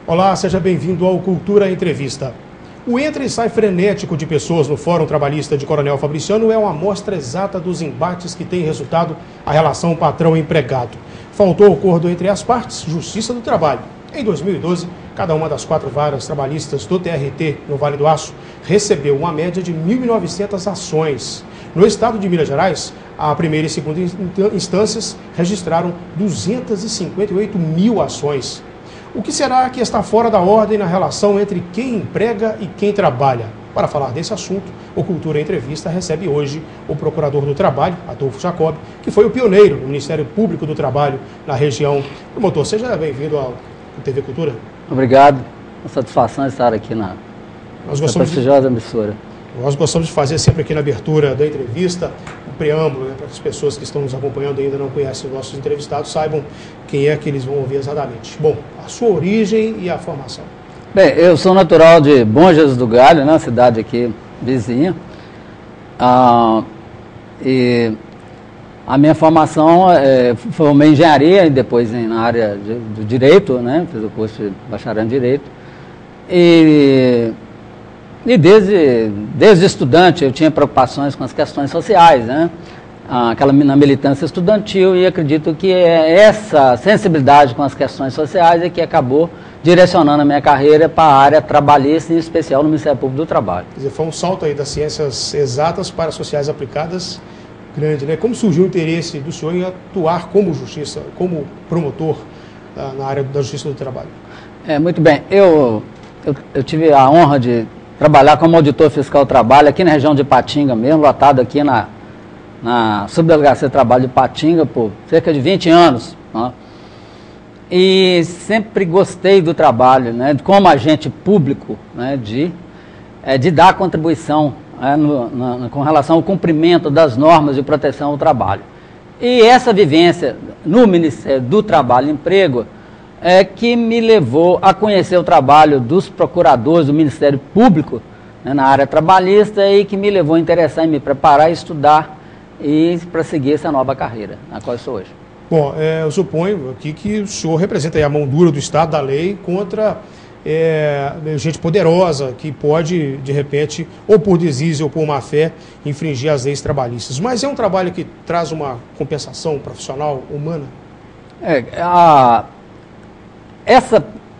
Olá, seja bem-vindo ao Cultura Entrevista. O entra e sai frenético de pessoas no Fórum Trabalhista de Coronel Fabriciano é uma amostra exata dos embates que tem resultado a relação patrão-empregado. Faltou acordo entre as partes, Justiça do Trabalho. Em 2012, cada uma das 4 varas trabalhistas do TRT no Vale do Aço recebeu uma média de 1.900 ações. No estado de Minas Gerais, a primeira e segunda instâncias registraram 258 mil ações. O que será que está fora da ordem na relação entre quem emprega e quem trabalha? Para falar desse assunto, o Cultura Entrevista recebe hoje o Procurador do Trabalho, Adolfo Jacob, que foi o pioneiro do Ministério Público do Trabalho na região. Promotor, seja bem-vindo ao TV Cultura. Obrigado. Uma satisfação estar aqui na prestigiosa emissora. Nós gostamos de fazer sempre aqui na abertura da entrevista um preâmbulo, para que as pessoas que estão nos acompanhando e ainda não conhecem os nossos entrevistados saibam quem é que eles vão ouvir exatamente. Bom, a sua origem e a formação. Bem, eu sou natural de Bom Jesus do Galho, né, cidade aqui vizinha. E a minha formação formei em engenharia e depois na área do direito, né, fiz o curso de bacharel em direito. E desde estudante eu tinha preocupações com as questões sociais, né? Na militância estudantil, e acredito que essa sensibilidade com as questões sociais é que acabou direcionando a minha carreira para a área trabalhista, em especial no Ministério Público do Trabalho. Quer dizer, foi um salto aí das ciências exatas para as sociais aplicadas grande, né? Como surgiu o interesse do senhor em atuar como justiça, como promotor na área da Justiça do Trabalho? Muito bem, eu tive a honra de trabalhar como auditor fiscal do trabalho aqui na região de Ipatinga mesmo, lotado aqui na Subdelegacia de Trabalho de Ipatinga por cerca de 20 anos. Né? E sempre gostei do trabalho, né, como agente público, né, de dar contribuição, né, com relação ao cumprimento das normas de proteção ao trabalho. E essa vivência no Ministério do Trabalho e Emprego que me levou a conhecer o trabalho dos procuradores do Ministério Público, né, na área trabalhista, e que me levou a interessar em me preparar, estudar e para seguir essa nova carreira na qual eu sou hoje. Bom, eu suponho aqui que o senhor representa aí a mão dura do Estado, da lei, contra gente poderosa que pode, de repente, ou por desígnio ou por má fé, infringir as leis trabalhistas. Mas é um trabalho que traz uma compensação profissional, humana?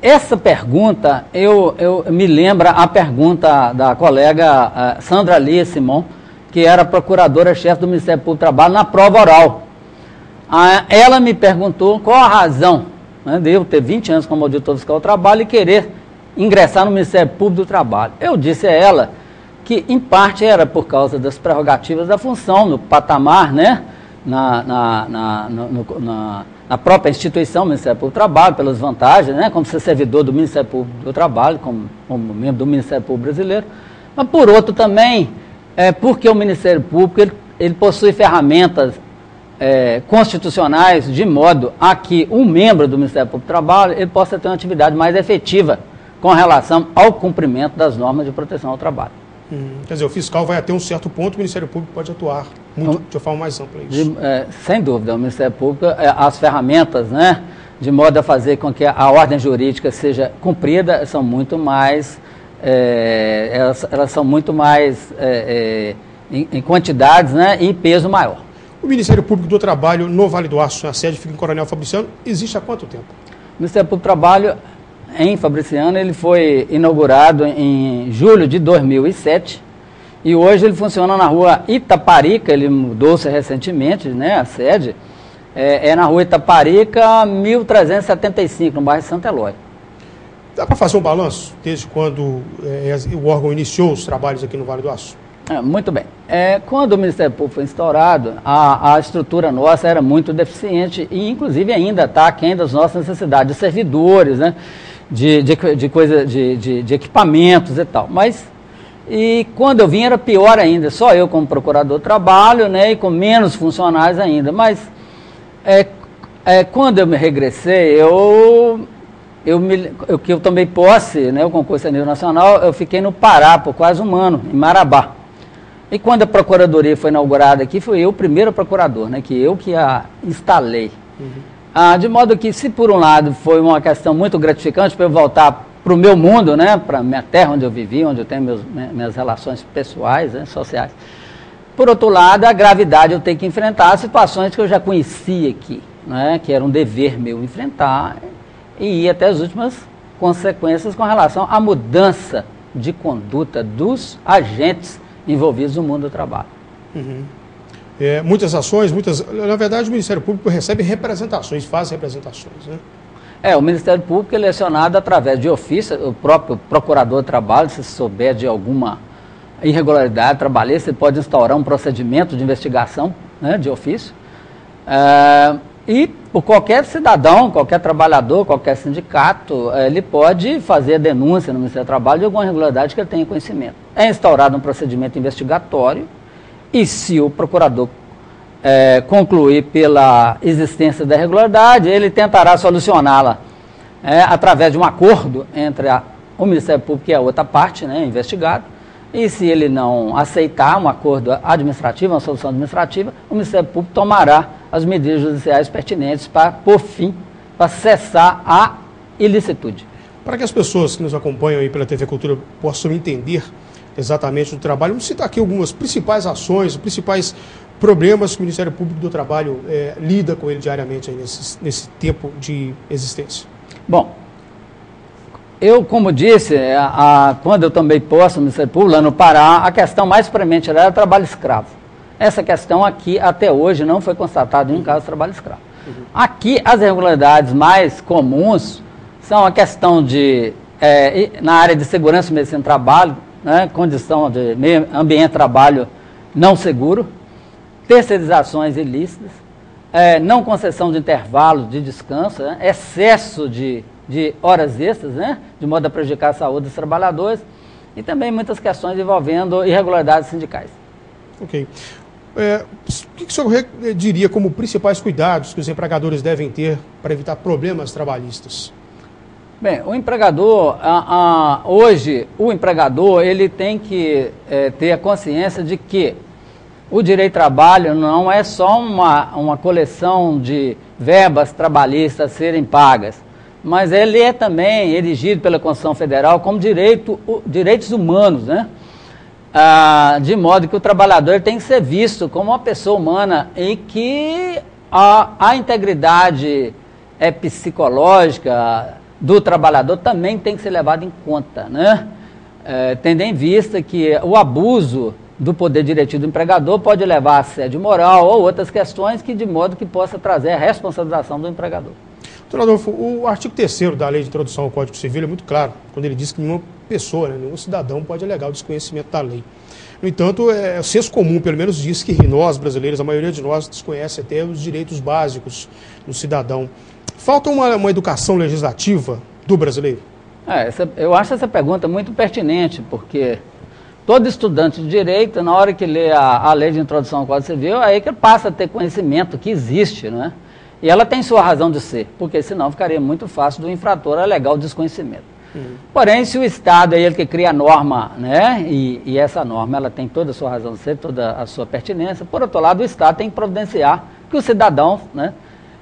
Essa pergunta, eu me lembra a pergunta da colega Sandra Lia Simon, que era procuradora-chefe do Ministério Público do Trabalho, na prova oral. Ela me perguntou qual a razão, né, de eu ter 20 anos como auditor fiscal do trabalho e querer ingressar no Ministério Público do Trabalho. Eu disse a ela que, em parte, era por causa das prerrogativas da função, no patamar, né, na própria instituição, Ministério Público do Trabalho, pelas vantagens, né, como ser servidor do Ministério Público do Trabalho, como membro do Ministério Público Brasileiro, mas por outro também, porque o Ministério Público ele possui ferramentas constitucionais, de modo a que um membro do Ministério Público do Trabalho ele possa ter uma atividade mais efetiva com relação ao cumprimento das normas de proteção ao trabalho. Quer dizer, o fiscal vai até um certo ponto, o Ministério Público pode atuar muito, de forma mais ampla. Isso. Sem dúvida, o Ministério Público, as ferramentas, né, de modo a fazer com que a ordem jurídica seja cumprida, são muito mais, elas são muito mais em quantidades, né, e peso maior. O Ministério Público do Trabalho no Vale do Aço, a sede fica em Coronel Fabriciano, existe há quanto tempo? O Ministério Público do Trabalho em Fabriciano, ele foi inaugurado em julho de 2007 e hoje ele funciona na rua Itaparica, ele mudou-se recentemente, né, a sede, na rua Itaparica, 1375, no bairro de Santo Eloy. Dá para fazer um balanço desde quando o órgão iniciou os trabalhos aqui no Vale do Aço? Muito bem. Quando o Ministério Público foi instaurado, a estrutura nossa era muito deficiente e, inclusive, ainda está aquém das nossas necessidades de servidores, né, de equipamentos e tal. E quando eu vim era pior ainda, só eu como procurador do trabalho, né, e com menos funcionários ainda. Mas quando eu me regressei, que eu tomei posse, né, o concurso a nível nacional, eu fiquei no Pará por quase um ano, em Marabá. E quando a procuradoria foi inaugurada aqui, fui eu o primeiro procurador, né, que a instalei. De modo que, se por um lado foi uma questão muito gratificante para eu voltar para o meu mundo, né, para a minha terra onde eu vivi, onde eu tenho minhas relações pessoais, né, sociais. Por outro lado, a gravidade eu tenho que enfrentar situações que eu já conhecia aqui, né, que era um dever meu enfrentar e ir até as últimas consequências com relação à mudança de conduta dos agentes envolvidos no mundo do trabalho. Uhum. Muitas ações, na verdade o Ministério Público recebe representações, faz representações, né? O Ministério Público é lecionado através de ofício, o próprio procurador de trabalho, se souber de alguma irregularidade trabalhista, ele pode instaurar um procedimento de investigação, né, de ofício. E por qualquer cidadão, qualquer trabalhador, qualquer sindicato, ele pode fazer a denúncia no Ministério do Trabalho de alguma irregularidade que ele tenha conhecimento. É instaurado um procedimento investigatório e se o procurador concluir pela existência da irregularidade, ele tentará solucioná-la através de um acordo entre o Ministério Público e a outra parte, né, investigado. E se ele não aceitar um acordo administrativo, uma solução administrativa, o Ministério Público tomará as medidas judiciais pertinentes para pôr fim, para cessar a ilicitude. Para que as pessoas que nos acompanham aí pela TV Cultura possam entender exatamente o trabalho, vamos citar aqui algumas principais ações, os principais problemas que o Ministério Público do Trabalho lida com ele diariamente aí nesse tempo de existência. Bom, eu, como disse, quando eu tomei posse no Ministério Público, lá no Pará, a questão mais premente era o trabalho escravo. Essa questão aqui, até hoje, não foi constatada em um caso de trabalho escravo. Uhum. Aqui, as irregularidades mais comuns são a questão de, na área de segurança e medicina do trabalho, né, condição de meio ambiente de trabalho não seguro, terceirizações ilícitas, não concessão de intervalos de descanso, né, excesso de horas extras, né, de modo a prejudicar a saúde dos trabalhadores, e também muitas questões envolvendo irregularidades sindicais. Ok. O que o senhor diria como principais cuidados que os empregadores devem ter para evitar problemas trabalhistas? Bem, o empregador, hoje, o empregador ele tem que ter a consciência de que o direito de trabalho não é só uma coleção de verbas trabalhistas a serem pagas, mas ele é também erigido pela Constituição Federal como direitos humanos, né? De modo que o trabalhador tem que ser visto como uma pessoa humana e que a integridade psicológica do trabalhador também tem que ser levada em conta, né? Tendo em vista que o abuso do poder diretivo do empregador pode levar a assédio moral ou outras questões que de modo que possa trazer a responsabilização do empregador. Doutor Adolfo, o artigo 3º da Lei de Introdução ao Código Civil é muito claro, quando ele diz que nenhuma pessoa, né, nenhum cidadão pode alegar o desconhecimento da lei. No entanto, o senso comum, pelo menos, diz que nós, brasileiros, a maioria de nós desconhece até os direitos básicos do cidadão. Falta uma educação legislativa do brasileiro? Eu acho essa pergunta muito pertinente, porque todo estudante de direito, na hora que lê a Lei de Introdução ao Código Civil, é aí que ele passa a ter conhecimento que existe, não é? E ela tem sua razão de ser, porque senão ficaria muito fácil do infrator alegar o desconhecimento. Porém, se o Estado é ele que cria a norma, né, e essa norma ela tem toda a sua razão de ser, toda a sua pertinência, por outro lado, o Estado tem que providenciar que os cidadãos, né,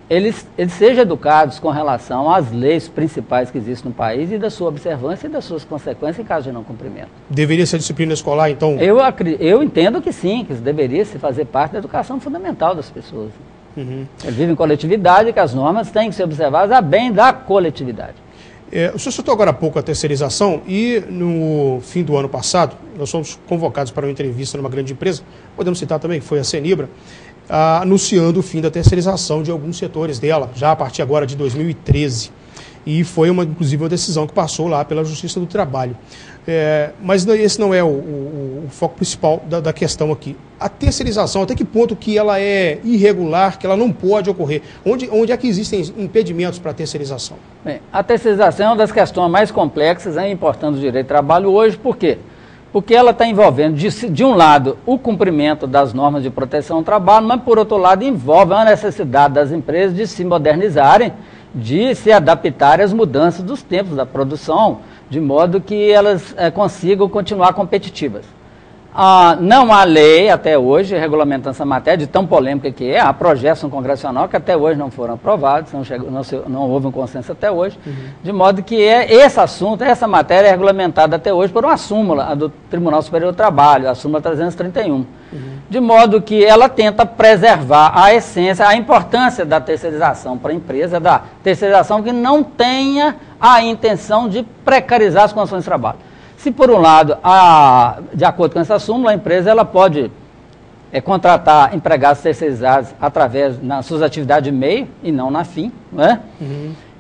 eles sejam educados com relação às leis principais que existem no país e da sua observância e das suas consequências em caso de não cumprimento. Deveria ser disciplina escolar, então? Eu entendo que sim, que isso deveria se fazer parte da educação fundamental das pessoas. Uhum. Eles vivem em coletividade e que as normas têm que ser observadas a bem da coletividade. O senhor citou agora há pouco a terceirização e no fim do ano passado nós fomos convocados para uma entrevista numa grande empresa, podemos citar também que foi a Cenibra, anunciando o fim da terceirização de alguns setores dela, já a partir agora de 2013. E foi, inclusive, uma decisão que passou lá pela Justiça do Trabalho. Mas esse não é o foco principal da questão aqui. A terceirização, até que ponto que ela é irregular, que ela não pode ocorrer? Onde é que existem impedimentos para a terceirização? Bem, a terceirização é uma das questões mais complexas e importantes do direito do trabalho hoje. Por quê? Porque ela está envolvendo, de um lado, o cumprimento das normas de proteção ao trabalho, mas, por outro lado, envolve a necessidade das empresas de se modernizarem, de se adaptarem às mudanças dos tempos da produção, de modo que elas consigam continuar competitivas. Não há lei até hoje regulamentando essa matéria, de tão polêmica que é. Há projetos no Congresso Nacional que até hoje não foram aprovados, não houve um consenso até hoje, de modo que esse assunto, essa matéria é regulamentada até hoje por uma súmula, a do Tribunal Superior do Trabalho, a súmula 331. De modo que ela tenta preservar a essência, a importância da terceirização para a empresa, da terceirização que não tenha a intenção de precarizar as condições de trabalho. Se, por um lado, de acordo com essa súmula, a empresa ela pode contratar empregados terceirizados através nas suas atividades de meio e não na fim, né?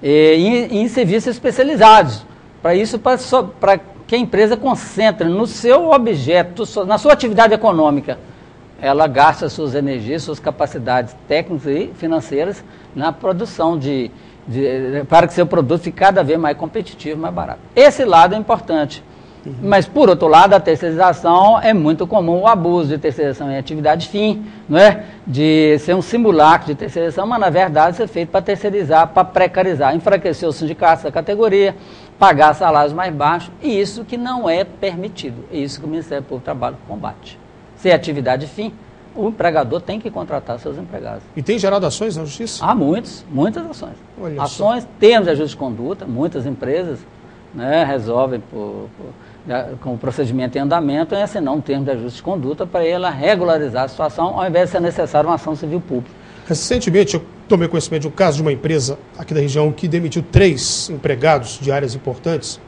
E em serviços especializados. Para isso, para que a empresa concentre no seu objeto, na sua atividade econômica, ela gasta suas energias, suas capacidades técnicas e financeiras na produção para que seu produto fique cada vez mais competitivo, mais barato. Esse lado é importante. Mas, por outro lado, a terceirização é muito comum, o abuso de terceirização em atividade fim, não é? De ser um simulacro de terceirização, mas, na verdade, ser feito para terceirizar, para precarizar, enfraquecer os sindicatos da categoria, pagar salários mais baixos, e isso que não é permitido. É isso que o Ministério Público do Trabalho combate. Se é atividade fim, o empregador tem que contratar seus empregados. E tem gerado ações na Justiça? Há muitas ações. Ações, termos de ajuste de conduta, muitas empresas, né, resolvem com o procedimento em andamento, e assinar um termo de ajuste de conduta para ela regularizar a situação, ao invés de ser necessária uma ação civil pública. Recentemente, eu tomei conhecimento de um caso de uma empresa aqui da região que demitiu 3 empregados de áreas importantes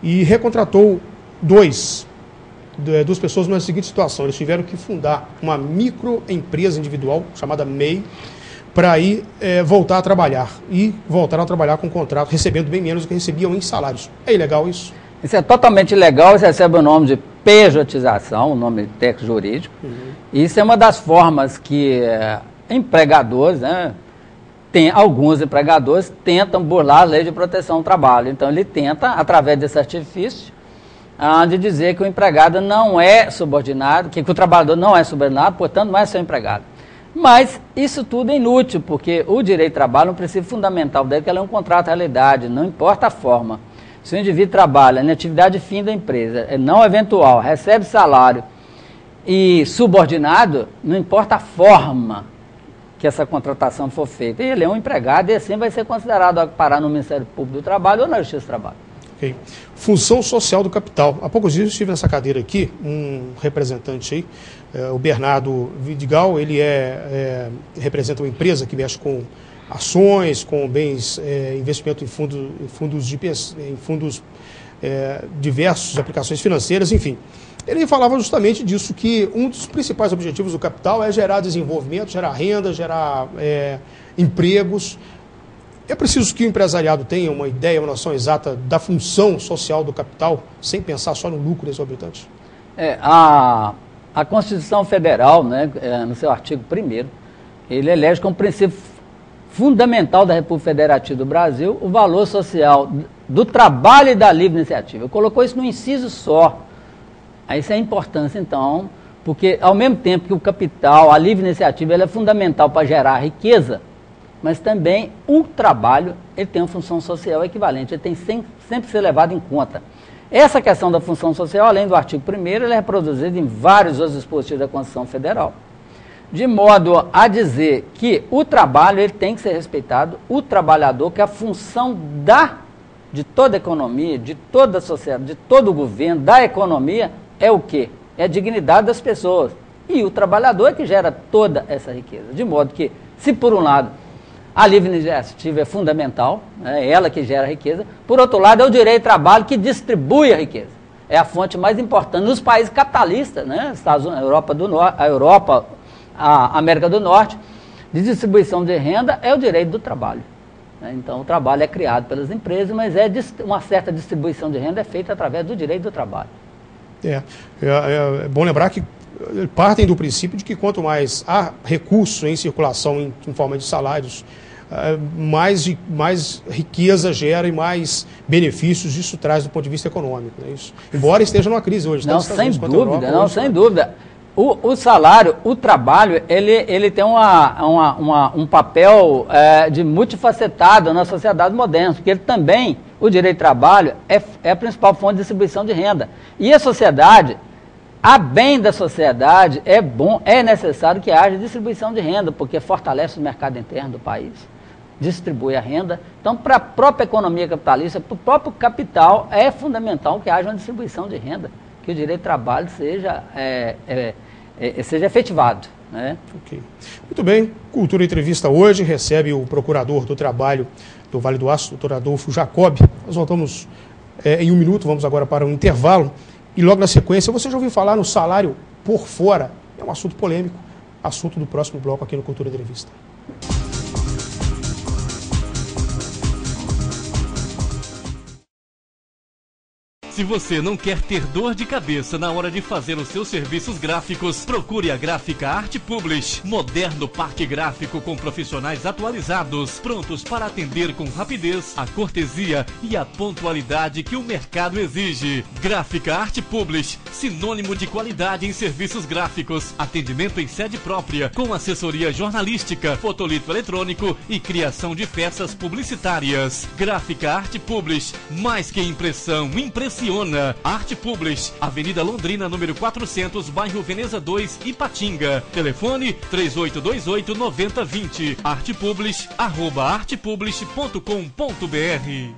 e recontratou 2 pessoas na seguinte situação. Eles tiveram que fundar uma microempresa individual, chamada MEI, para aí voltar a trabalhar. E voltaram a trabalhar com contrato, recebendo bem menos do que recebiam em salários. É ilegal isso? Isso é totalmente ilegal, isso recebe o nome de pejotização, o nome técnico jurídico. Isso é uma das formas que empregadores, né, alguns empregadores tentam burlar a lei de proteção ao trabalho. Então ele tenta, através desse artifício, de dizer que o empregado não é subordinado, que o trabalhador não é subordinado, portanto não é seu empregado. Mas isso tudo é inútil, porque o direito de trabalho é um princípio fundamental dele, que ela é um contrato de realidade, não importa a forma. Se o indivíduo trabalha na atividade fim da empresa, é não eventual, recebe salário e subordinado, não importa a forma que essa contratação for feita. E ele é um empregado e assim vai ser considerado a parar no Ministério Público do Trabalho ou na Justiça do Trabalho. Okay. Função social do capital. Há poucos dias eu estive nessa cadeira aqui, um representante aí, o Bernardo Vidigal, ele representa uma empresa que mexe com ações, com bens, investimento em fundos diversos, de aplicações financeiras, enfim. Ele falava justamente disso, que um dos principais objetivos do capital é gerar desenvolvimento, gerar renda, gerar empregos. É preciso que o empresariado tenha uma ideia, uma noção exata da função social do capital, sem pensar só no lucro exorbitante? A Constituição Federal, né, no seu artigo 1º, ele elege como princípio fundamental da República Federativa do Brasil o valor social do trabalho e da livre iniciativa. Colocou isso no inciso só. Isso é a importância, então, porque ao mesmo tempo que o capital, a livre iniciativa, ela é fundamental para gerar riqueza, mas também o trabalho ele tem uma função social equivalente, ele tem sempre que ser levado em conta. Essa questão da função social, além do artigo 1º, ele é reproduzida em vários outros dispositivos da Constituição Federal. De modo a dizer que o trabalho ele tem que ser respeitado, o trabalhador, que é a função de toda a economia, de toda a sociedade, de todo o governo, da economia, é o quê? É a dignidade das pessoas. E o trabalhador é que gera toda essa riqueza. De modo que, se por um lado a livre iniciativa é fundamental, é ela que gera riqueza, por outro lado é o direito de trabalho que distribui a riqueza. É a fonte mais importante nos países capitalistas, né? Estados Unidos, a América do Norte, de distribuição de renda é o direito do trabalho. Então o trabalho é criado pelas empresas, mas uma certa distribuição de renda é feita através do direito do trabalho. É bom lembrar que partem do princípio de que quanto mais há recurso em circulação em forma de salários, mais riqueza gera e mais benefícios isso traz do ponto de vista econômico. Né? Isso, embora esteja numa crise hoje. Não, sem dúvida, sem dúvida. O salário, o trabalho, ele tem um papel de multifacetado na sociedade moderna, porque ele também, o direito de trabalho, é a principal fonte de distribuição de renda. E a sociedade, a bem da sociedade, é bom, é necessário que haja distribuição de renda, porque fortalece o mercado interno do país, distribui a renda. Então, para a própria economia capitalista, para o próprio capital, é fundamental que haja uma distribuição de renda, que o direito de trabalho seja efetivado. Né? Okay. Muito bem, Cultura Entrevista hoje recebe o procurador do trabalho do Vale do Aço, doutor Adolfo Jacob. Nós voltamos em um minuto, vamos agora para um intervalo e logo na sequência você já ouviu falar no salário por fora. É um assunto polêmico, assunto do próximo bloco aqui no Cultura Entrevista. Se você não quer ter dor de cabeça na hora de fazer os seus serviços gráficos, procure a Gráfica Arte Publish. Moderno parque gráfico com profissionais atualizados, prontos para atender com rapidez, a cortesia e a pontualidade que o mercado exige. Gráfica Arte Publish, sinônimo de qualidade em serviços gráficos. Atendimento em sede própria, com assessoria jornalística, fotolito eletrônico e criação de peças publicitárias. Gráfica Arte Publish, mais que impressão, impressiona. Arte Publish, Avenida Londrina, número 400, bairro Veneza 2, Ipatinga. Telefone 3828-9020. artepublish@artepublish.com.br.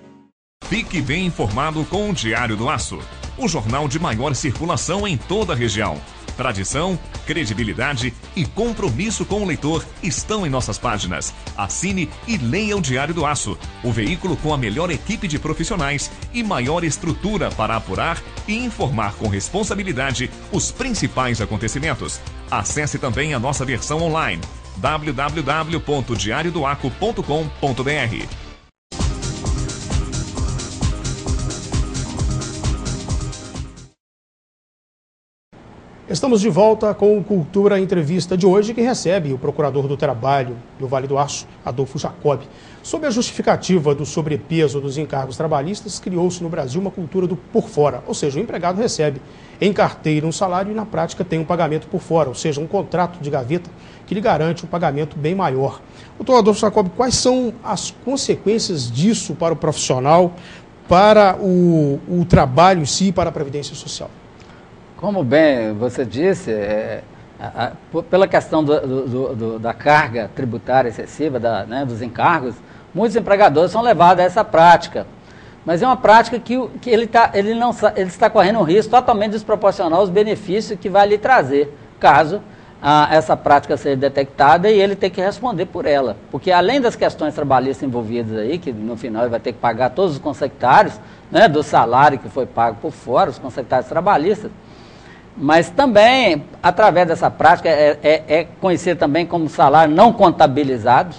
Fique bem informado com o Diário do Aço, o jornal de maior circulação em toda a região. Tradição, credibilidade e compromisso com o leitor estão em nossas páginas. Assine e leia o Diário do Aço, o veículo com a melhor equipe de profissionais e maior estrutura para apurar e informar com responsabilidade os principais acontecimentos. Acesse também a nossa versão online, www.diariodoaco.com.br. Estamos de volta com o Cultura Entrevista de hoje, que recebe o procurador do trabalho do Vale do Aço, Adolfo Jacob. Sob a justificativa do sobrepeso dos encargos trabalhistas, criou-se no Brasil uma cultura do por fora, ou seja, o empregado recebe em carteira um salário e na prática tem um pagamento por fora, ou seja, um contrato de gaveta que lhe garante um pagamento bem maior. Doutor Adolfo Jacob, quais são as consequências disso para o profissional, para o trabalho em si e para a Previdência Social? Como bem você disse, pela questão da carga tributária excessiva, dos encargos, muitos empregadores são levados a essa prática. Mas é uma prática que ele está correndo um risco totalmente desproporcional aos benefícios que vai lhe trazer, caso essa prática seja detectada e ele ter que responder por ela. Porque além das questões trabalhistas envolvidas aí, que no final ele vai ter que pagar todos os consectários, do salário que foi pago por fora, os consectários trabalhistas, mas também, através dessa prática, é conhecido também como salário não contabilizado,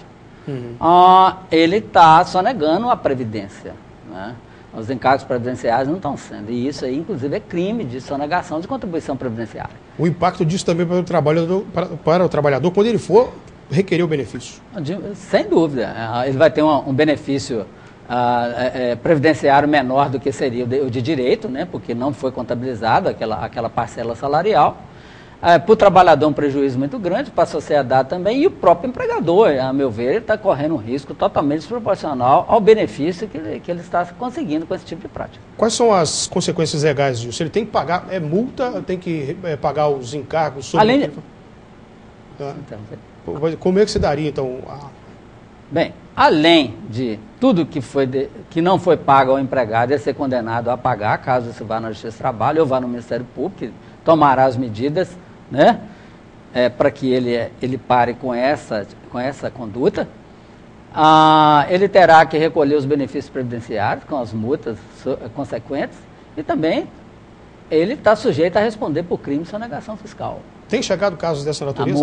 ele está sonegando a Previdência. Né? Os encargos previdenciários não estão sendo. E isso aí, inclusive, é crime de sonegação de contribuição previdenciária. O impacto disso também para o trabalhador quando ele for requerer o benefício? Sem dúvida. Ele vai ter um benefício previdenciário menor do que seria o de direito, né, porque não foi contabilizado aquela parcela salarial. Para o trabalhador um prejuízo muito grande, para a sociedade também, e o próprio empregador, a meu ver, ele está correndo um risco totalmente desproporcional ao benefício que ele está conseguindo com esse tipo de prática. Quais são as consequências legais disso? Ele tem que pagar multa, tem que pagar os encargos sobre... Como é que se daria, então, Bem, além de tudo que não foi pago ao empregado, ele ser condenado a pagar, caso isso vá na Justiça do Trabalho ou vá no Ministério Público, que tomará as medidas, né, para que ele pare com essa conduta. Ele terá que recolher os benefícios previdenciários com as multas consequentes e também ele está sujeito a responder por crime de sonegação fiscal. Tem chegado casos dessa natureza?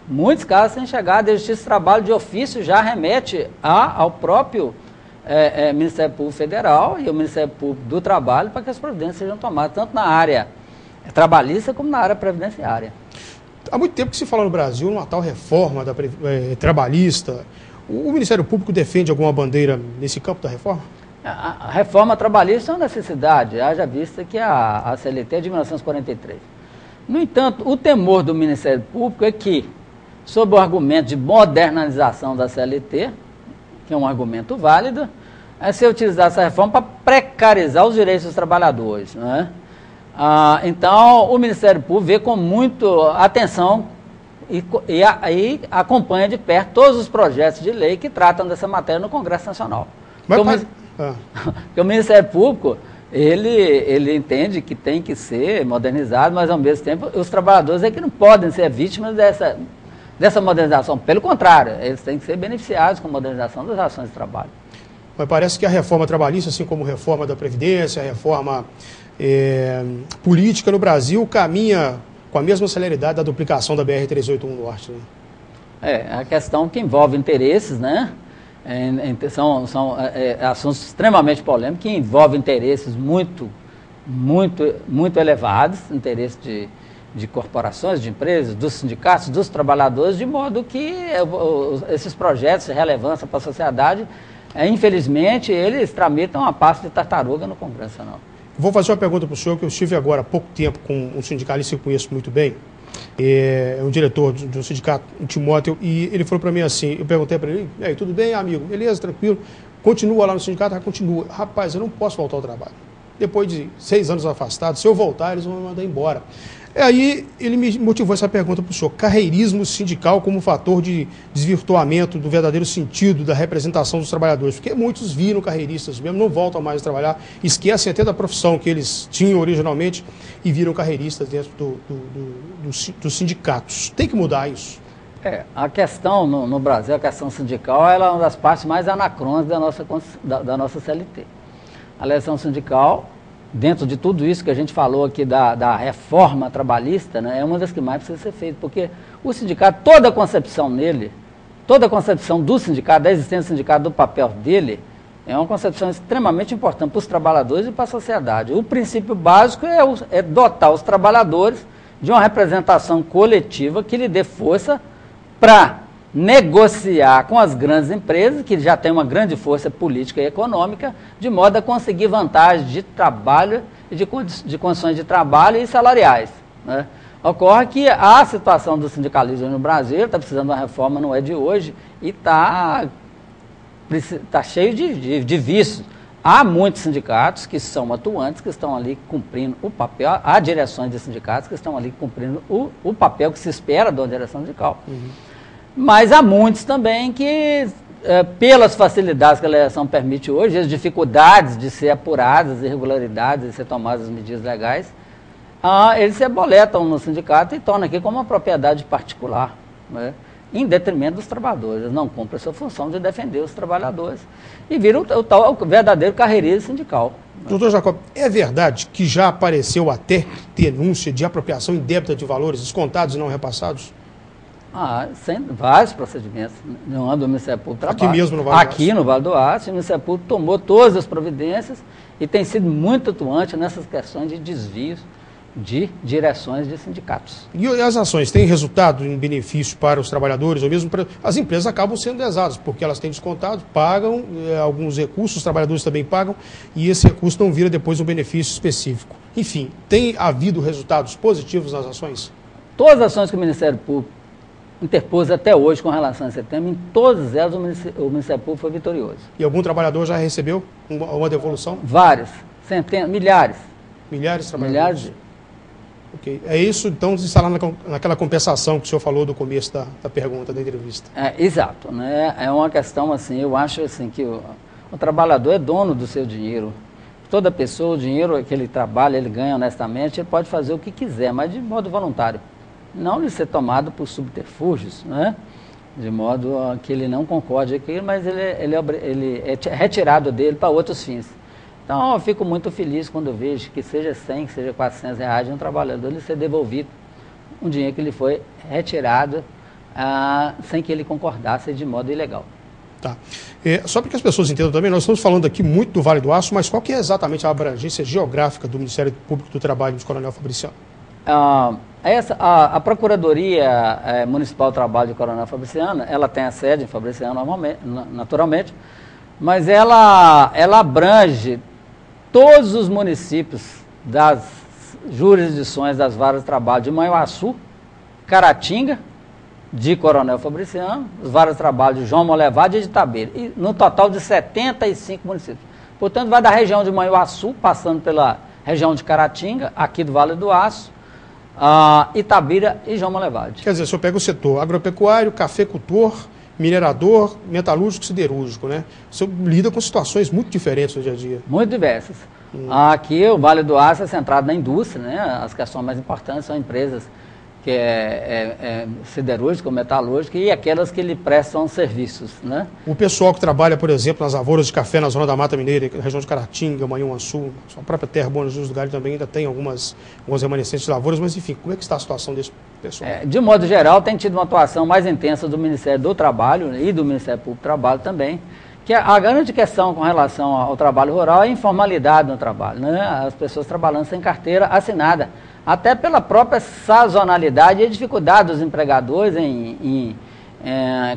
Muitos casos têm chegado. A Justiça do Trabalho de ofício já remete ao próprio Ministério Público Federal e o Ministério Público do Trabalho para que as providências sejam tomadas, tanto na área trabalhista como na área previdenciária. Há muito tempo que se fala no Brasil numa tal reforma trabalhista. O Ministério Público defende alguma bandeira nesse campo da reforma? A reforma trabalhista é uma necessidade, haja vista que a CLT é de 1943. No entanto, o temor do Ministério Público é que, sob o argumento de modernização da CLT, que é um argumento válido, é ser utilizada essa reforma para precarizar os direitos dos trabalhadores, não é? Então, o Ministério Público vê com muita atenção e acompanha de perto todos os projetos de lei que tratam dessa matéria no Congresso Nacional. Porque o Ministério Público, ele entende que tem que ser modernizado, mas ao mesmo tempo os trabalhadores é que não podem ser vítimas dessa modernização. Pelo contrário, eles têm que ser beneficiados com a modernização das ações de trabalho. Mas parece que a reforma trabalhista, assim como a reforma da Previdência, a reforma política no Brasil, caminha com a mesma celeridade da duplicação da BR-381 Norte. Né? A questão que envolve interesses, né? São assuntos extremamente polêmicos, que envolvem interesses muito elevados, interesses de corporações, de empresas, dos sindicatos, dos trabalhadores, de modo que esses projetos de relevância para a sociedade, infelizmente, eles tramitam a passo de tartaruga no Congresso Nacional. Vou fazer uma pergunta para o senhor, que eu estive agora há pouco tempo com um sindicalista que eu conheço muito bem, é um diretor do sindicato, o Timóteo, e ele falou para mim assim, eu perguntei para ele, e aí, tudo bem, amigo? Beleza, tranquilo? Continua lá no sindicato? Continua. Rapaz, eu não posso voltar ao trabalho. Depois de 6 anos afastado, se eu voltar, eles vão me mandar embora. Aí ele me motivou essa pergunta para o senhor, carreirismo sindical como fator de desvirtuamento do verdadeiro sentido da representação dos trabalhadores, porque muitos viram carreiristas mesmo, não voltam mais a trabalhar, esquecem até da profissão que eles tinham originalmente e viram carreiristas dentro dos sindicatos. Tem que mudar isso. A questão no Brasil, a questão sindical, ela é uma das partes mais anacrônicas da nossa CLT. A eleição sindical, dentro de tudo isso que a gente falou aqui da reforma trabalhista, né, é uma das que mais precisa ser feita, porque o sindicato, toda a concepção nele, toda a concepção do sindicato, da existência do sindicato, do papel dele, é uma concepção extremamente importante para os trabalhadores e para a sociedade. O princípio básico é dotar os trabalhadores de uma representação coletiva que lhe dê força para negociar com as grandes empresas, que já têm uma grande força política e econômica, de modo a conseguir vantagens de trabalho e de condições de trabalho e salariais. Né? Ocorre que a situação do sindicalismo no Brasil está precisando de uma reforma, não é de hoje, e está cheio de vícios. Há muitos sindicatos que são atuantes, que estão ali cumprindo o papel, há direções de sindicatos que estão ali cumprindo o papel que se espera da direção sindical. Mas há muitos também que, pelas facilidades que a legislação permite hoje, as dificuldades de ser apuradas, irregularidades, de ser tomadas medidas legais, eles se aboletam no sindicato e tornam aqui como uma propriedade particular, né, em detrimento dos trabalhadores. Eles não cumprem a sua função de defender os trabalhadores e viram o verdadeiro carreirismo sindical. Doutor Jacob, é verdade que já apareceu até denúncia de apropriação indébita de valores descontados e não repassados? Vários procedimentos no âmbito do Ministério Público do Trabalho. Aqui mesmo no Vale do Aço? Aqui no Vale do Aço, o Ministério Público tomou todas as providências e tem sido muito atuante nessas questões de desvios de direções de sindicatos. E as ações têm resultado em benefício para os trabalhadores, ou mesmo para... As empresas acabam sendo lesadas, porque elas têm descontado, pagam alguns recursos, os trabalhadores também pagam, e esse recurso não vira depois um benefício específico. Enfim, tem havido resultados positivos nas ações? Todas as ações que o Ministério Público interpôs até hoje com relação a setembro, em todas elas o Ministério Público foi vitorioso. E algum trabalhador já recebeu uma devolução? Vários, centenas, milhares. Milhares de trabalhadores? Milhares. Ok. É isso, então, de instalar naquela compensação que o senhor falou do começo da pergunta, da entrevista. Exato. Né? É uma questão, assim, eu acho assim, que o trabalhador é dono do seu dinheiro. Toda pessoa, o dinheiro que ele trabalha, ele ganha honestamente, ele pode fazer o que quiser, mas de modo voluntário. Não de ser tomado por subterfúgios, né? De modo que ele não concorde com aquilo, mas ele é retirado dele para outros fins. Então, eu fico muito feliz quando eu vejo que seja 100, que seja 400 reais de um trabalhador, ele ser devolvido um dinheiro que lhe foi retirado sem que ele concordasse de modo ilegal. Tá. Só para que as pessoas entendam também, nós estamos falando aqui muito do Vale do Aço, mas qual que é exatamente a abrangência geográfica do Ministério Público do Trabalho de Coronel Fabriciano? A Procuradoria Municipal do Trabalho de Coronel Fabriciano, ela tem a sede em Fabriciano naturalmente, mas ela abrange todos os municípios das jurisdições das varas de trabalho de Manhuaçu, Caratinga, de Coronel Fabriciano, as varas de trabalho de João Molevade e de Itabira, e no total de 75 municípios. Portanto, vai da região de Manhuaçu, passando região de Caratinga, aqui do Vale do Aço, Itabira e João Molevade. Quer dizer, se eu pego o setor agropecuário, cafeicultor, minerador, metalúrgico, siderúrgico, né? Você lida com situações muito diferentes no dia a dia. Muito diversas. Aqui o Vale do Aço é centrado na indústria, né? As questões mais importantes são empresas que é siderúrgica, metalúrgica e aquelas que lhe prestam serviços, né? O pessoal que trabalha, por exemplo, nas lavouras de café na zona da Mata Mineira, na região de Caratinga, Manhuaçu, a própria terra Bom Jesus do Galho também ainda tem algumas remanescentes de lavouras, mas enfim, como é que está a situação desse pessoal? De modo geral, tem tido uma atuação mais intensa do Ministério do Trabalho e do Ministério Público do Trabalho também, que a grande questão com relação ao trabalho rural é a informalidade no trabalho, né? As pessoas trabalhando sem carteira assinada, até pela própria sazonalidade e dificuldade dos empregadores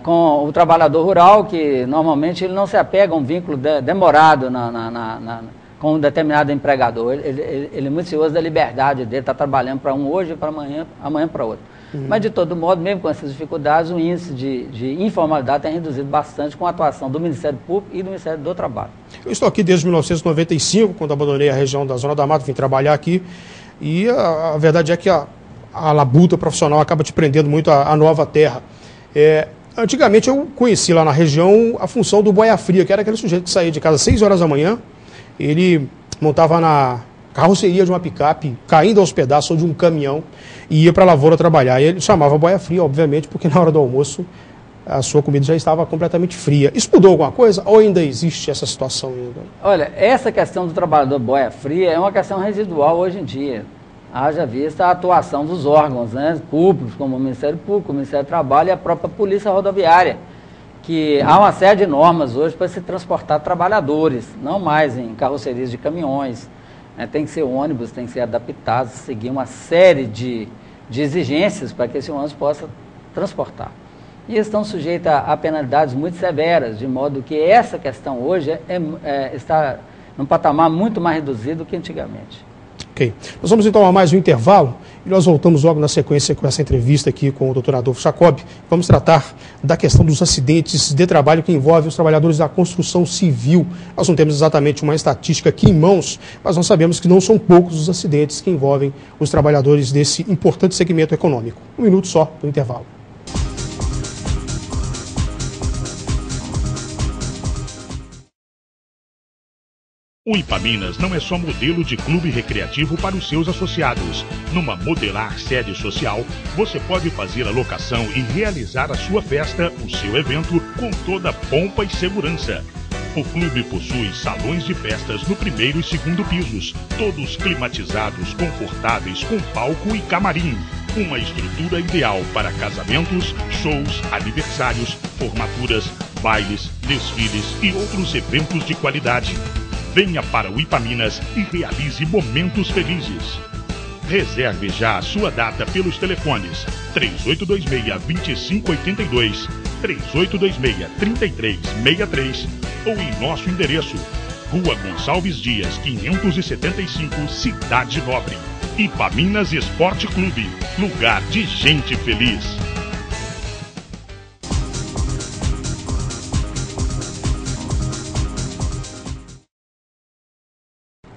com o trabalhador rural, que normalmente ele não se apega a um vínculo demorado com um determinado empregador. Ele é muito cioso da liberdade dele, está trabalhando para um hoje, para amanhã para outro. Mas, de todo modo, mesmo com essas dificuldades, o índice de informalidade tem reduzido bastante com a atuação do Ministério Público e do Ministério do Trabalho. Eu estou aqui desde 1995, quando abandonei a região da Zona da Mata, vim trabalhar aqui, e a verdade é que a labuta profissional acaba te prendendo muito à nova terra. Antigamente eu conheci lá na região a função do boia fria, que era aquele sujeito que saía de casa às 6 horas da manhã, ele montava na carroceria de uma picape, caindo aos pedaços ou de um caminhão, e ia para a lavoura trabalhar. E ele chamava boia fria, obviamente, porque na hora do almoço a sua comida já estava completamente fria. Isso mudou alguma coisa ou ainda existe essa situação ainda? Olha, essa questão do trabalhador boia fria é uma questão residual hoje em dia. Haja vista a atuação dos órgãos, né, públicos, como o Ministério Público, o Ministério do Trabalho e a própria Polícia Rodoviária, que há uma série de normas hoje para se transportar trabalhadores, não mais em carrocerias de caminhões, né, tem que ser ônibus, tem que ser adaptado, seguir uma série de exigências para que esse ônibus possa transportar. E eles estão sujeitos a penalidades muito severas, de modo que essa questão hoje está num patamar muito mais reduzido do que antigamente. Ok. Nós vamos então a mais um intervalo e nós voltamos logo na sequência com essa entrevista aqui com o Dr. Adolfo Jacob. Vamos tratar da questão dos acidentes de trabalho que envolvem os trabalhadores da construção civil. Nós não temos exatamente uma estatística aqui em mãos, mas nós sabemos que não são poucos os acidentes que envolvem os trabalhadores desse importante segmento econômico. Um minuto só do intervalo. O Ipaminas não é só modelo de clube recreativo para os seus associados. Numa Modelar Sede Social, você pode fazer a locação e realizar a sua festa, o seu evento, com toda pompa e segurança. O clube possui salões de festas no primeiro e segundo pisos, todos climatizados, confortáveis, com palco e camarim. Uma estrutura ideal para casamentos, shows, aniversários, formaturas, bailes, desfiles e outros eventos de qualidade. Venha para o Ipaminas e realize momentos felizes. Reserve já a sua data pelos telefones 3826-2582, 3826-3363 ou em nosso endereço, Rua Gonçalves Dias, 575, Cidade Nobre. Ipaminas Esporte Clube, lugar de gente feliz.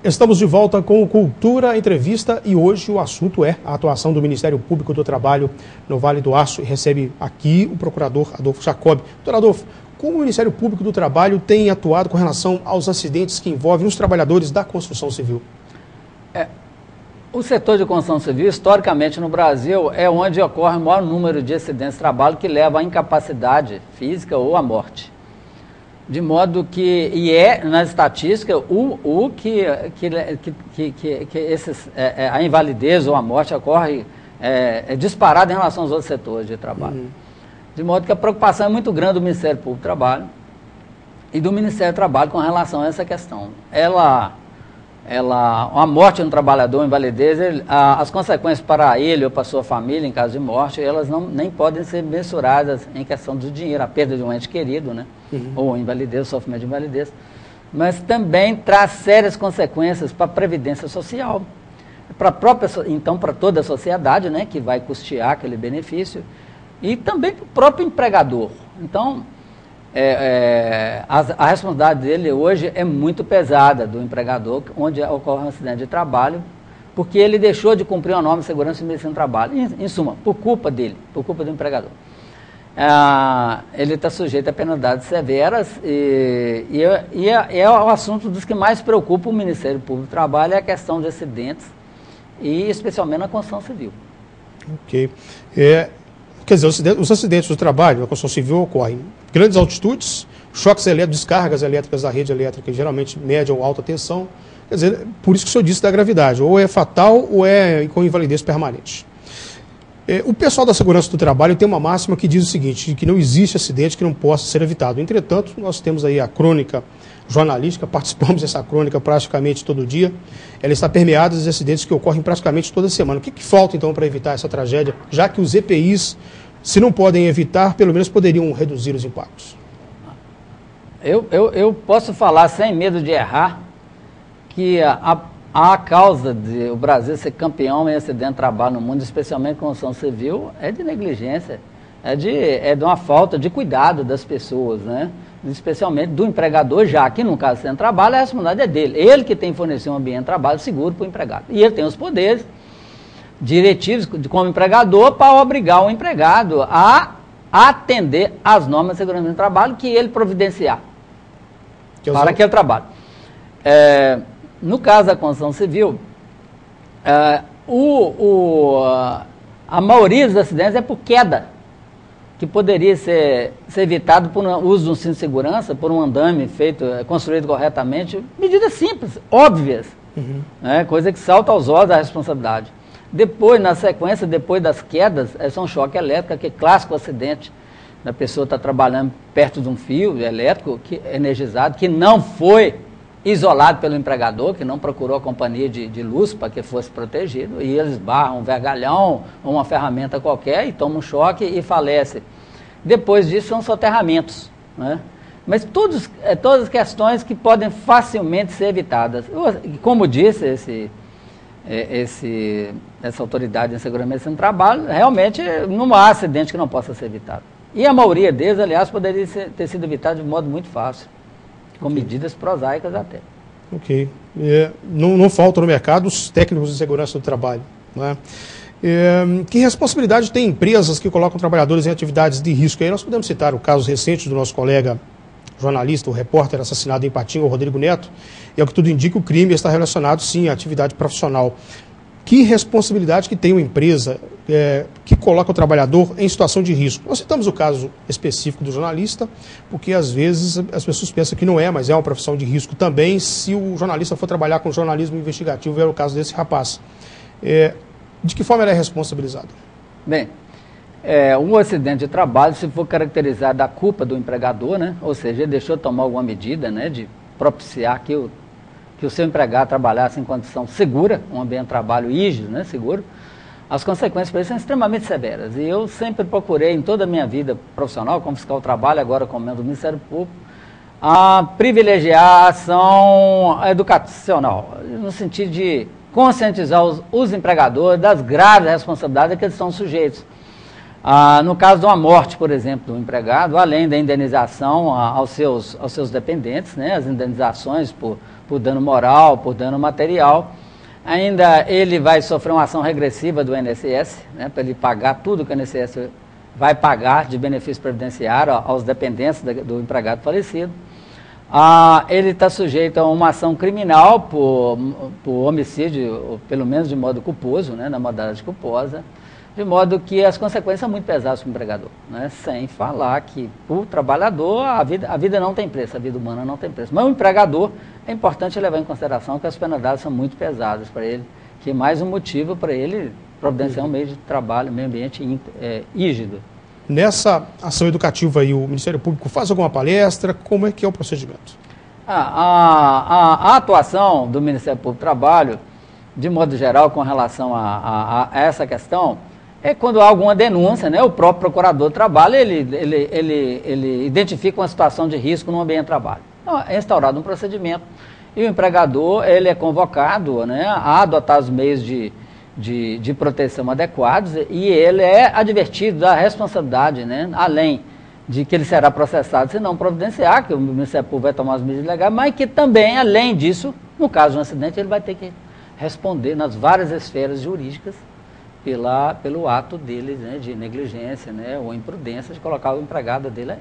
Estamos de volta com o Cultura Entrevista e hoje o assunto é a atuação do Ministério Público do Trabalho no Vale do Aço. E recebe aqui o procurador Adolfo Jacob. Doutor Adolfo, como o Ministério Público do Trabalho tem atuado com relação aos acidentes que envolvem os trabalhadores da construção civil? O setor de construção civil, historicamente no Brasil, é onde ocorre o maior número de acidentes de trabalho que leva à incapacidade física ou à morte. De modo que, na estatística, a invalidez ou a morte ocorre disparada em relação aos outros setores de trabalho. De modo que a preocupação é muito grande do Ministério Público do Trabalho e do Ministério do Trabalho com relação a essa questão. A morte de um trabalhador, invalidez, as consequências para ele ou para a sua família, em caso de morte, elas nem podem ser mensuradas em questão do dinheiro, a perda de um ente querido, né? Ou invalidez, sofrimento de invalidez. Mas também traz sérias consequências para a Previdência Social, então para toda a sociedade, né, que vai custear aquele benefício, e também para o próprio empregador. Então, a responsabilidade dele hoje é muito pesada do empregador, onde ocorre um acidente de trabalho, porque ele deixou de cumprir a norma de segurança e medicina do trabalho. Em suma, por culpa dele, por culpa do empregador. Ele está sujeito a penalidades severas e é o assunto dos que mais preocupa o Ministério Público do Trabalho, é a questão de acidentes e especialmente na construção civil. Ok. Quer dizer, os acidentes do trabalho na construção civil ocorrem em grandes altitudes, choques elétricos, descargas elétricas da rede elétrica, geralmente média ou alta tensão. Quer dizer, por isso que o senhor disse da gravidade, ou é fatal ou é com invalidez permanente. O pessoal da segurança do trabalho tem uma máxima que diz o seguinte, que não existe acidente que não possa ser evitado. Entretanto, nós temos aí a crônica jornalística, participamos dessa crônica praticamente todo dia. Ela está permeada de acidentes que ocorrem praticamente toda semana. O que falta, então, para evitar essa tragédia, já que os EPIs, se não podem evitar, pelo menos poderiam reduzir os impactos? Eu posso falar, sem medo de errar, que a causa de o Brasil ser campeão em acidente de trabalho no mundo, especialmente com construção civil, é de negligência, é de uma falta de cuidado das pessoas, né? Especialmente do empregador, já que no caso de acidente de trabalho, a responsabilidade é dele. Ele que tem que fornecer um ambiente de trabalho seguro para o empregado. E ele tem os poderes diretivos como empregador para obrigar o empregado a atender às normas de segurança do trabalho que ele providenciar para aquele trabalho. No caso da construção civil, a maioria dos acidentes é por queda, que poderia ser evitado por uso de um cinto de segurança, por um andame construído corretamente, medidas simples, óbvias, coisa que salta aos olhos da responsabilidade. Depois, na sequência, depois das quedas, são choque elétrico, que é clássico acidente. A pessoa está trabalhando perto de um fio elétrico energizado, que não foi isolado pelo empregador, que não procurou a companhia de luz para que fosse protegido, e eles barram um vergalhão ou uma ferramenta qualquer e tomam um choque e falece. Depois disso são soterramentos, né? Mas todas as questões que podem facilmente ser evitadas. Como disse essa autoridade de segurança e medicina do trabalho, realmente não há acidente que não possa ser evitado. E a maioria deles, aliás, poderia ter sido evitado de modo muito fácil, com medidas prosaicas até. Ok. Não faltam no mercado os técnicos de segurança do trabalho, né? Que responsabilidade tem empresas que colocam trabalhadores em atividades de risco? Aí nós podemos citar o caso recente do nosso colega jornalista, o repórter assassinado em Patinga, o Rodrigo Neto, e ao que tudo indica, o crime está relacionado, sim, à atividade profissional. Que responsabilidade que tem uma empresa que coloca o trabalhador em situação de risco? Nós citamos o caso específico do jornalista, porque às vezes as pessoas pensam que não é, mas é uma profissão de risco também, se o jornalista for trabalhar com jornalismo investigativo, era o caso desse rapaz. De que forma ele é responsabilizado? Bem, um acidente de trabalho, se for caracterizado da culpa do empregador, né? Ou seja, ele deixou de tomar alguma medida, né, de propiciar que o seu empregado trabalhasse em condição segura, um ambiente de trabalho rígido, né, seguro, as consequências para isso são extremamente severas. E eu sempre procurei, em toda a minha vida profissional, como fiscal do trabalho, agora como membro do Ministério Público, a privilegiar a ação educacional, no sentido de conscientizar os empregadores das graves responsabilidades que eles são sujeitos. No caso de uma morte, por exemplo, do empregado, além da indenização aos seus dependentes, né, as indenizações por dano moral, por dano material, ainda ele vai sofrer uma ação regressiva do INSS, né, para ele pagar tudo que o INSS vai pagar de benefício previdenciário aos dependentes do empregado falecido. Ele está sujeito a uma ação criminal por homicídio, pelo menos de modo culposo, né, na modalidade culposa, de modo que as consequências são muito pesadas para o empregador, né? Sem falar que o trabalhador, a vida não tem preço, a vida humana não tem preço. Mas o empregador, é importante levar em consideração que as penalidades são muito pesadas para ele, que é mais um motivo para ele providenciar um meio de trabalho, meio ambiente rígido. Nessa ação educativa aí, o Ministério Público faz alguma palestra? Como é que é o procedimento? A atuação do Ministério Público do Trabalho, de modo geral, com relação a essa questão, é quando há alguma denúncia, né, o próprio procurador do trabalho, ele identifica uma situação de risco no ambiente de trabalho. Então, é instaurado um procedimento e o empregador, ele é convocado, né, a adotar os meios de proteção adequados e ele é advertido da responsabilidade, né, além de que ele será processado se não providenciar, que o Ministério Público vai tomar as medidas legais, mas que também, além disso, no caso de um acidente, ele vai ter que responder nas várias esferas jurídicas pelo ato dele, né, de negligência, né, ou imprudência de colocar o empregado dele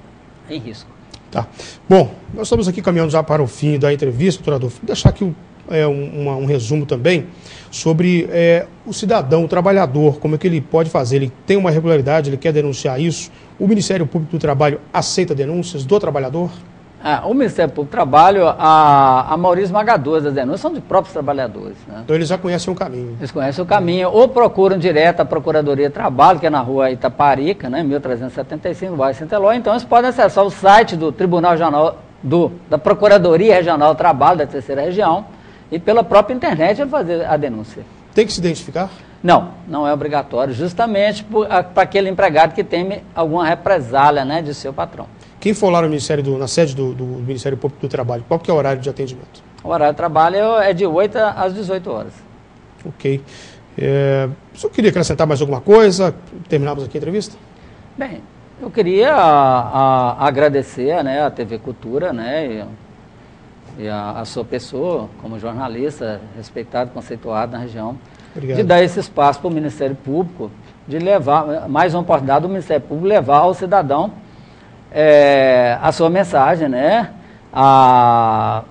em risco. Tá. Bom, nós estamos aqui caminhando já para o fim da entrevista, doutor Adolfo. Vou deixar aqui um resumo também sobre o cidadão, o trabalhador, como é que ele pode fazer. Ele tem uma irregularidade, ele quer denunciar isso. O Ministério Público do Trabalho aceita denúncias do trabalhador? O Ministério Público do Trabalho, a maioria esmagadora das denúncias são de próprios trabalhadores, né? Então eles já conhecem o caminho. Eles conhecem o caminho, ou procuram direto a Procuradoria de Trabalho, que é na rua Itaparica, né, 1375, bairro Centeló. Então eles podem acessar o site do Tribunal Regional, da Procuradoria Regional do Trabalho da Terceira Região, e pela própria internet ele fazer a denúncia. Tem que se identificar? Não, não é obrigatório, justamente para aquele empregado que teme alguma represália, né, de seu patrão. Quem for lá no na sede do Ministério Público do Trabalho, qual que é o horário de atendimento? O horário de trabalho é de 8 às 18 horas. Ok. Só queria acrescentar mais alguma coisa? Terminamos aqui a entrevista? Bem, eu queria agradecer, né, a TV Cultura, né, e a sua pessoa, como jornalista, respeitado, conceituado na região, Obrigado. De dar esse espaço para o Ministério Público, de levar, mais uma oportunidade do Ministério Público levar ao cidadão a sua mensagem, né, ao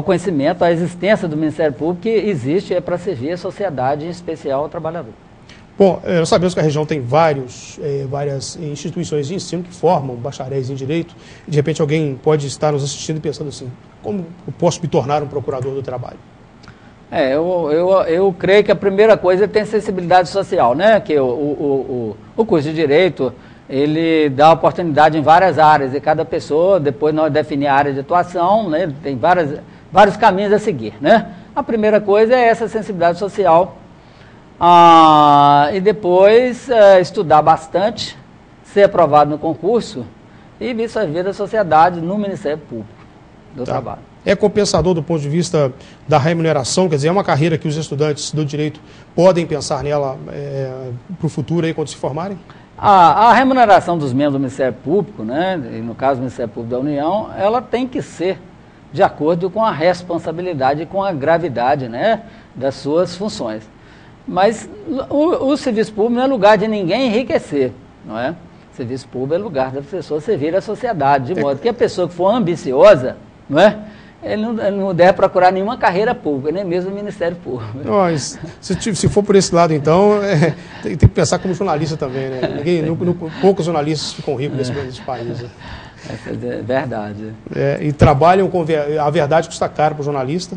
conhecimento, à existência do Ministério Público, que existe para servir a sociedade, em especial ao trabalhador. Bom, nós sabemos que a região tem várias instituições de ensino que formam bacharéis em Direito, e de repente alguém pode estar nos assistindo e pensando assim, como eu posso me tornar um procurador do trabalho? Eu creio que a primeira coisa é ter sensibilidade social, né, que o curso de Direito, ele dá oportunidade em várias áreas, e cada pessoa, depois nós definir a área de atuação, né, tem vários caminhos a seguir, né. A primeira coisa é essa sensibilidade social, e depois estudar bastante, ser aprovado no concurso e vir servir a sociedade no Ministério Público do Trabalho. É compensador do ponto de vista da remuneração, quer dizer, é uma carreira que os estudantes do direito podem pensar nela para o futuro aí quando se formarem? A remuneração dos membros do Ministério Público, né, e no caso do Ministério Público da União, ela tem que ser de acordo com a responsabilidade e com a gravidade, né, das suas funções. Mas o serviço público não é lugar de ninguém enriquecer, não é? O serviço público é lugar da pessoa servir a sociedade, de modo que a pessoa que for ambiciosa, não é? Ele não deve procurar nenhuma carreira pública, nem mesmo o Ministério Público. Mas, se for por esse lado, então, tem que pensar como jornalista também, né? Poucos jornalistas ficam ricos nesse país. Né? É verdade. E trabalham com... A verdade custa caro para o jornalista,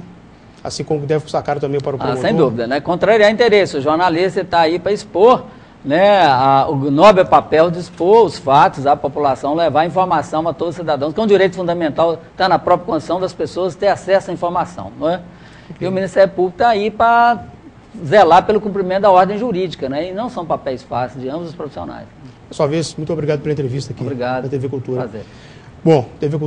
assim como deve custar caro também para o promotor. Sem dúvida, né? Contrariar interesse. O jornalista está aí para expor, né, o nobre papel de expor os fatos à população, levar informação a todos os cidadãos, que é um direito fundamental, está na própria condição das pessoas ter acesso à informação, não é? E o Ministério Público está aí para zelar pelo cumprimento da ordem jurídica, né? E não são papéis fáceis de ambos os profissionais. Sua vez, muito obrigado pela entrevista aqui. Obrigado. Na TV Cultura. Prazer. Bom, TV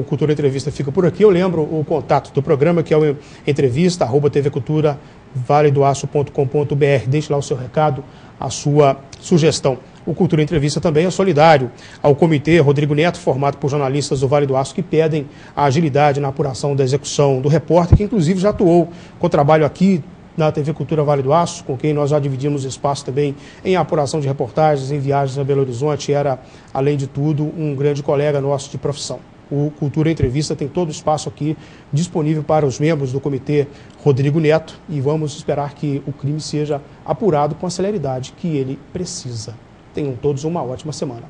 Cultura Entrevista fica por aqui. Eu lembro o contato do programa, que é o entrevista@tvcultura.valedoaço.com.br. Deixe lá o seu recado, a sua sugestão. O Cultura Entrevista também é solidário ao Comitê Rodrigo Neto, formado por jornalistas do Vale do Aço, que pedem a agilidade na apuração da execução do repórter, que inclusive já atuou com trabalho aqui na TV Cultura Vale do Aço, com quem nós já dividimos espaço também em apuração de reportagens, em viagens a Belo Horizonte. Era, além de tudo, um grande colega nosso de profissão. O Cultura Entrevista tem todo o espaço aqui disponível para os membros do Comitê Rodrigo Neto, e vamos esperar que o crime seja apurado com a celeridade que ele precisa. Tenham todos uma ótima semana.